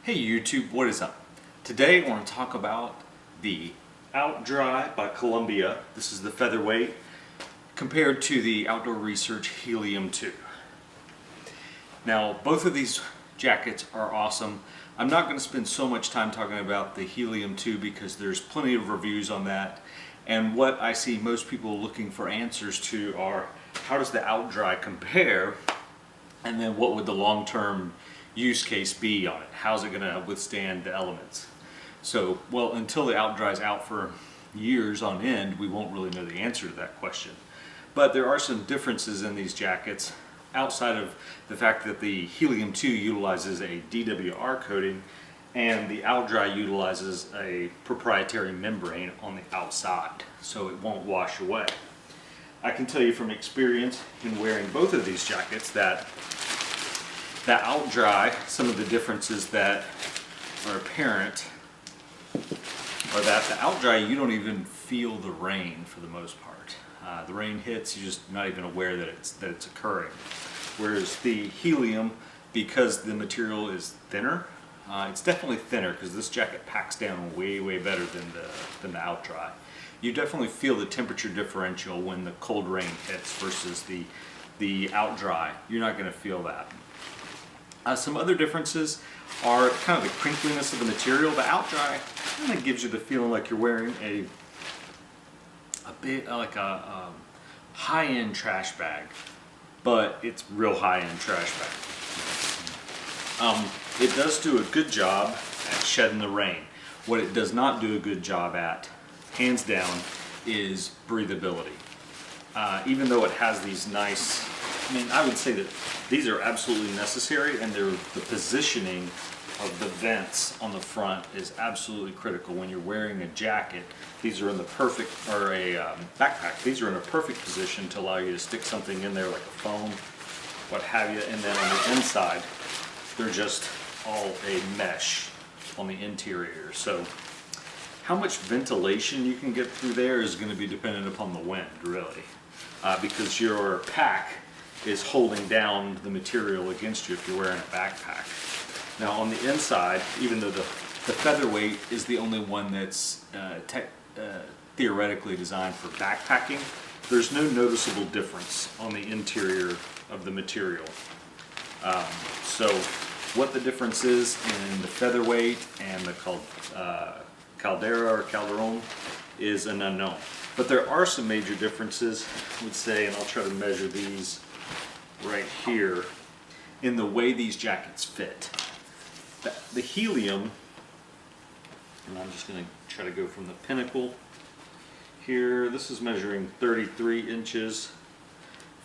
Hey YouTube, what is up? Today I want to talk about the Outdry by Columbia. This is the featherweight compared to the Outdoor Research Helium 2. Now both of these jackets are awesome. I'm not going to spend so much time talking about the Helium 2 because there's plenty of reviews on that, and what I see most people looking for answers to are how does the Outdry compare, and then what would the long-term use case be on it? How's it going to withstand the elements? So, well, until the Outdry's out for years on end, we won't really know the answer to that question. But there are some differences in these jackets outside of the fact that the Helium 2 utilizes a DWR coating and the Outdry utilizes a proprietary membrane on the outside, so it won't wash away. I can tell you from experience in wearing both of these jackets that Outdry, some of the differences that are apparent are that the Outdry, you don't even feel the rain for the most part. The rain hits, you're just not even aware that it's occurring. Whereas the Helium, because the material is thinner, it's definitely thinner because this jacket packs down way better than the Outdry. You definitely feel the temperature differential when the cold rain hits versus the Outdry. You're not going to feel that. Some other differences are kind of the crinkliness of the material. The Outdry kind of gives you the feeling like you're wearing a bit like a high-end trash bag, but it's real high-end trash bag. It does do a good job at shedding the rain. What it does not do a good job at, hands down, is breathability. Even though it has these nice, I would say that these are absolutely necessary, and the positioning of the vents on the front is absolutely critical. When you're wearing a jacket, these are in the perfect, or a backpack, these are in a perfect position to allow you to stick something in there like a phone, what have you, and then on the inside, they're just all a mesh on the interior. So how much ventilation you can get through there is going to be dependent upon the wind, really, because your pack is holding down the material against you if you're wearing a backpack. Now on the inside, even though the featherweight is the only one that's theoretically designed for backpacking, there's no noticeable difference on the interior of the material. So what the difference is in the featherweight and the Caldera or Calderon is an unknown. But there are some major differences, I would say, and I'll try to measure these right here, in the way these jackets fit. The Helium, and I'm just going to try to go from the pinnacle here, this is measuring 33 inches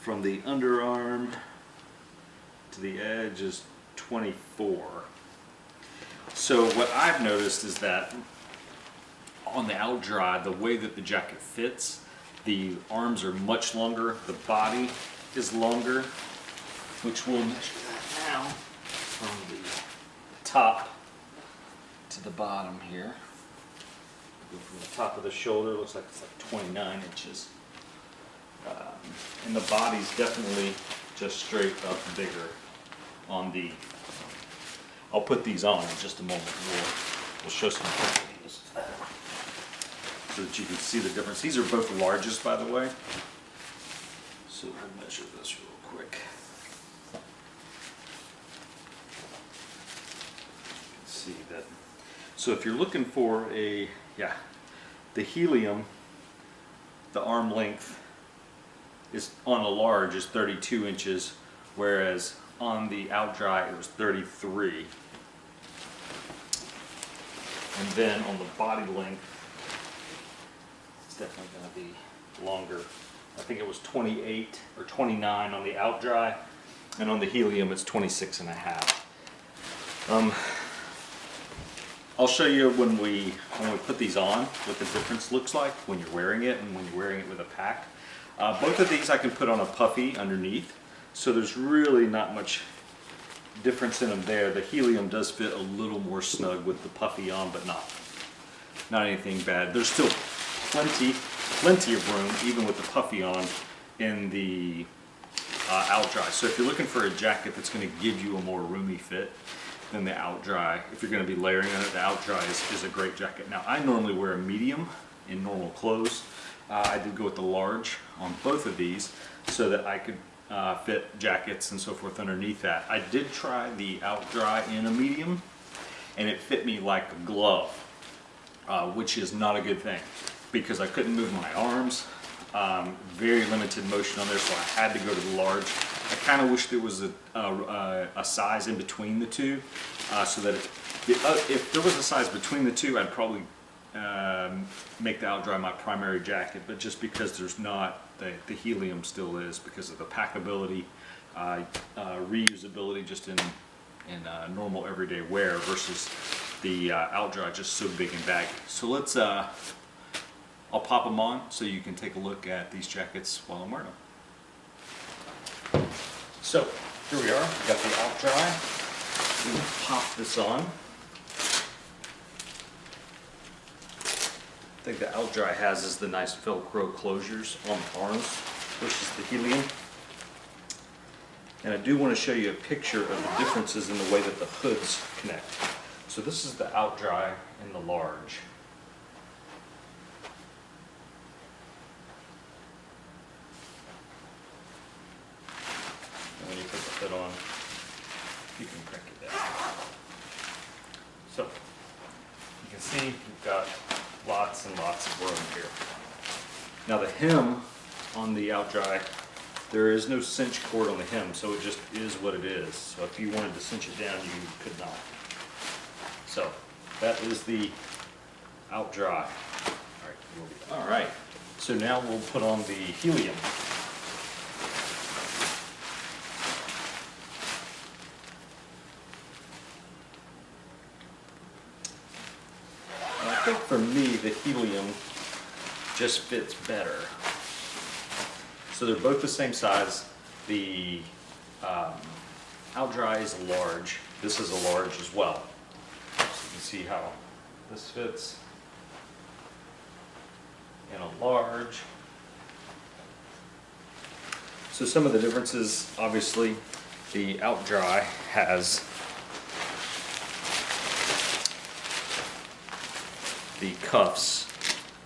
from the underarm to the edge is 24. So what I've noticed is that on the Outdry, the way that the jacket fits, the arms are much longer, the body is longer, which we'll measure that now from the top to the bottom here. Go from the top of the shoulder, looks like it's like 29 inches. And the body's definitely just straight up bigger on the, I'll put these on in just a moment. We'll show some pictures so that you can see the difference. These are both largest, by the way. So we'll measure this real quick. See that. So if you're looking for the Helium, the arm length is on a large is 32 inches, whereas on the Outdry it was 33. And then on the body length, it's definitely going to be longer. I think it was 28 or 29 on the Outdry, and on the Helium it's 26 and a half. I'll show you when we put these on what the difference looks like when you're wearing it and when you're wearing it with a pack. Both of these I can put on a puffy underneath, so there's really not much difference in them there. The Helium does fit a little more snug with the puffy on, but not anything bad. There's still plenty of room, even with the puffy on, in the Outdry. So if you're looking for a jacket that's going to give you a more roomy fit, than the Outdry. If you're going to be layering on it, the Outdry is a great jacket. Now, I normally wear a medium in normal clothes. I did go with the large on both of these so that I could fit jackets and so forth underneath that. I did try the Outdry in a medium, and it fit me like a glove, which is not a good thing because I couldn't move my arms. Very limited motion on there, so I had to go to the large. I kind of wish there was a size in between the two, so that if there was a size between the two, I'd probably make the Outdry my primary jacket, but just because there's not, the Helium still is, because of the packability, reusability just in normal everyday wear versus the Outdry just so big and baggy. So let's, I'll pop them on so you can take a look at these jackets while I'm wearing them. So here we are, we got the Outdry. We'll pop this on. I think the Outdry has the nice Velcro closures on the arms versus the Helium. And I do want to show you a picture of the differences in the way that the hoods connect. So this is the Outdry in the large. And when you put the hood on, you can crank it down. So you can see we've got lots and lots of room here. Now the hem on the Outdry, there is no cinch cord on the hem, so it just is what it is. So if you wanted to cinch it down, you could not. So that is the Outdry. All right, so now we'll put on the Helium. I think for me, the Helium just fits better. So they're both the same size. The Outdry is a large. This is a large as well. So you can see how this fits in a large. So some of the differences, obviously, the Outdry has the cuffs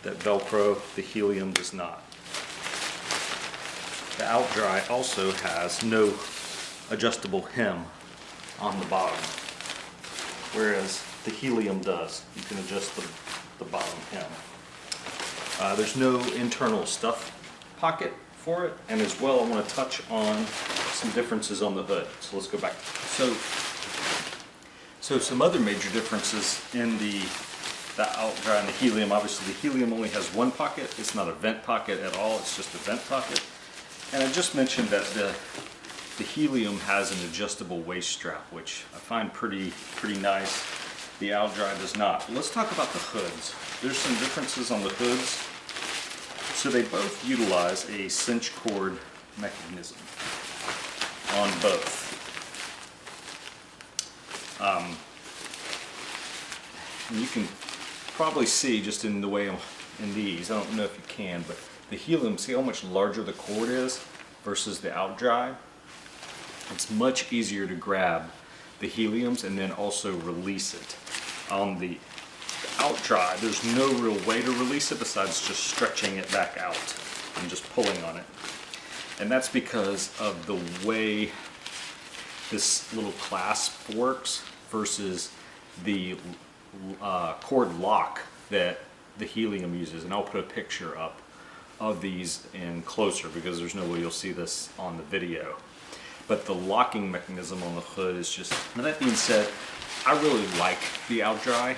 that Velcro, the Helium does not. The Outdry also has no adjustable hem on the bottom, whereas the Helium does. You can adjust the bottom hem. There's no internal stuff pocket for it, and as well I want to touch on some differences on the hood. So let's go back. So some other major differences in the Outdry and the Helium. Obviously the Helium only has one pocket. It's not a vent pocket at all, it's just a vent pocket. And I just mentioned that the Helium has an adjustable waist strap, which I find pretty nice. The Outdry does not. Let's talk about the hoods. There's some differences on the hoods. So they both utilize a cinch cord mechanism on both. And you can probably see just in the way in these, I don't know if you can, but the Helium, see how much larger the cord is versus the Outdry? It's much easier to grab the Heliums and then also release it. On the Outdry, there's no real way to release it besides just stretching it back out and just pulling on it. And that's because of the way this little clasp works versus the cord lock that the Helium uses. And I'll put a picture up of these in closer because there's no way you'll see this on the video. But the locking mechanism on the hood is just, now that being said, I really like the Outdry.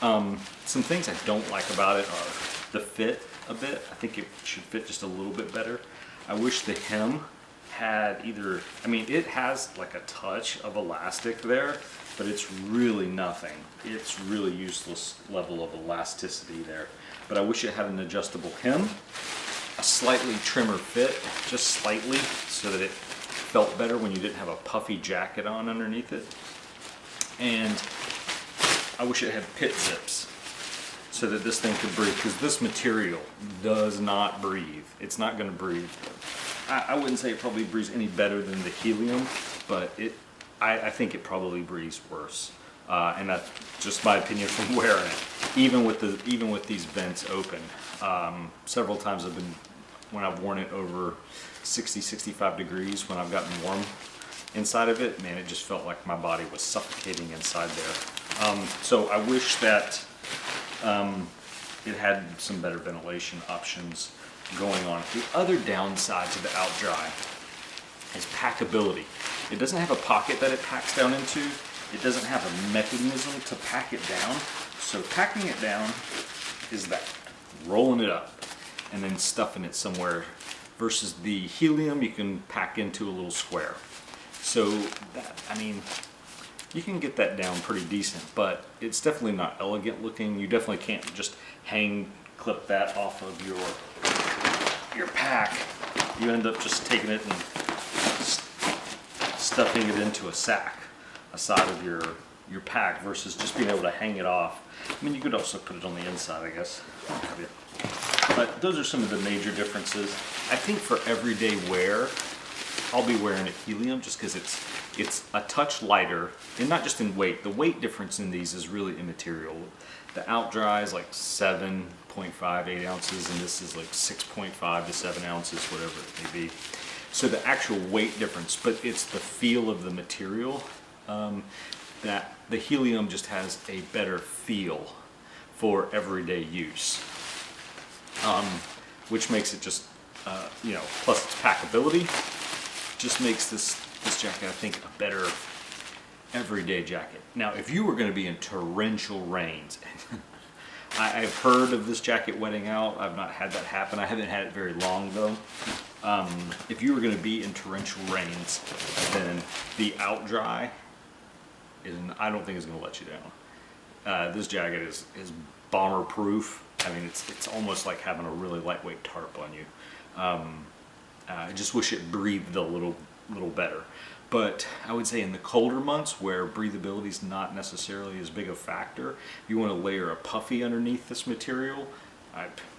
Some things I don't like about it are the fit a bit. I think it should fit just a little bit better. I wish the hem had either, I mean, it has like a touch of elastic there, but it's really nothing. It's really useless level of elasticity there. But I wish it had an adjustable hem, a slightly trimmer fit, just slightly, so that it felt better when you didn't have a puffy jacket on underneath it. And I wish it had pit zips so that this thing could breathe, because this material does not breathe. It's not going to breathe. I wouldn't say it probably breathes any better than the Helium, but I think it probably breathes worse. And that's just my opinion from wearing it. Even with these vents open, several times when I've worn it over 60, 65 degrees, when I've gotten warm inside of it, man, it just felt like my body was suffocating inside there. So I wish that it had some better ventilation options going on. The other downside to the Outdry is packability. It doesn't have a pocket that it packs down into. It doesn't have a mechanism to pack it down. So packing it down is that, rolling it up and then stuffing it somewhere, versus the Helium you can pack into a little square. So that, I mean, you can get that down pretty decent, but it's definitely not elegant looking. You definitely can't just clip that off of your pack. You end up just taking it and stuffing it into a sack, a side of your pack, versus just being able to hang it off. I mean, you could also put it on the inside, I guess. But those are some of the major differences. I think for everyday wear, I'll be wearing a Helium just because it's a touch lighter, and not just in weight. The weight difference in these is really immaterial. The Outdry is like 7.5, 8 ounces, and this is like 6.5 to 7 ounces, whatever it may be. So the actual weight difference, but it's the feel of the material, that the Helium just has a better feel for everyday use, which makes it just, you know, plus its packability, just makes this jacket, I think, a better everyday jacket. Now, if you were going to be in torrential rains, I've heard of this jacket wetting out. I've not had that happen. I haven't had it very long, though. If you were going to be in torrential rains, then the Outdry, I don't think is going to let you down. This jacket is bomber proof. I mean, it's almost like having a really lightweight tarp on you. I just wish it breathed a little better. But I would say in the colder months, where breathability is not necessarily as big a factor, if you want to layer a puffy underneath this material,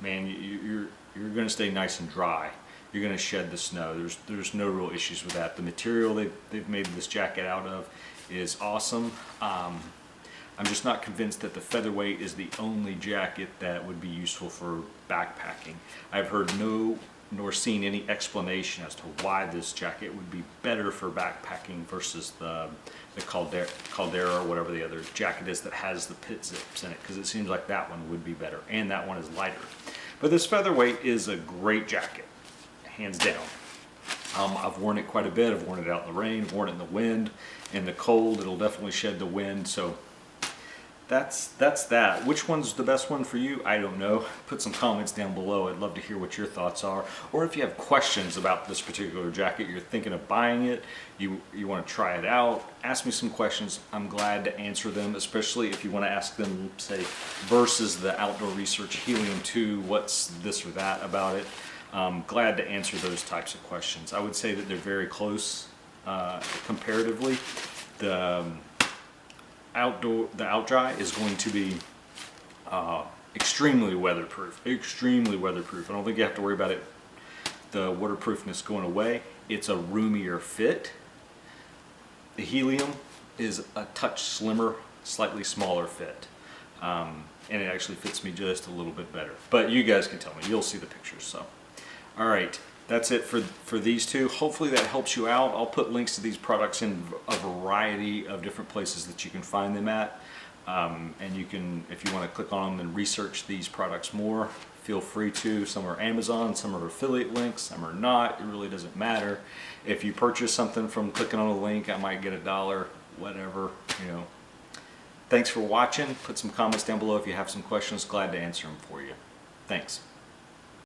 man, you're going to stay nice and dry. You're going to shed the snow. There's no real issues with that. The material they've made this jacket out of is awesome. I'm just not convinced that the Featherweight is the only jacket that would be useful for backpacking. I've heard nor seen any explanation as to why this jacket would be better for backpacking versus the Caldera or whatever the other jacket is that has the pit zips in it, because it seems like that one would be better, and that one is lighter. But this Featherweight is a great jacket, hands down. I've worn it quite a bit. I've worn it out in the rain, worn it in the wind, in the cold. It'll definitely shed the wind. So that's that. Which one's the best one for you? I don't know. Put some comments down below. I'd love to hear what your thoughts are. Or if you have questions about this particular jacket, you're thinking of buying it, you want to try it out, ask me some questions. I'm glad to answer them, especially if you want to ask them, say, versus the Outdoor Research Helium 2, what's this or that about it. Glad to answer those types of questions. I would say that they're very close comparatively. The Outdry is going to be extremely weatherproof. Extremely weatherproof. I don't think you have to worry about it, the waterproofness going away. It's a roomier fit. The Helium is a touch slimmer, slightly smaller fit. And it actually fits me just a little bit better. But you guys can tell me. You'll see the pictures. So, all right. That's it for these two. Hopefully that helps you out. I'll put links to these products in a variety of different places that you can find them at. And you can, if you want to click on them and research these products more, feel free to. Some are Amazon, some are affiliate links, some are not. It really doesn't matter. If you purchase something from clicking on a link, I might get $1, whatever, you know. Thanks for watching. Put some comments down below if you have some questions. Glad to answer them for you. Thanks.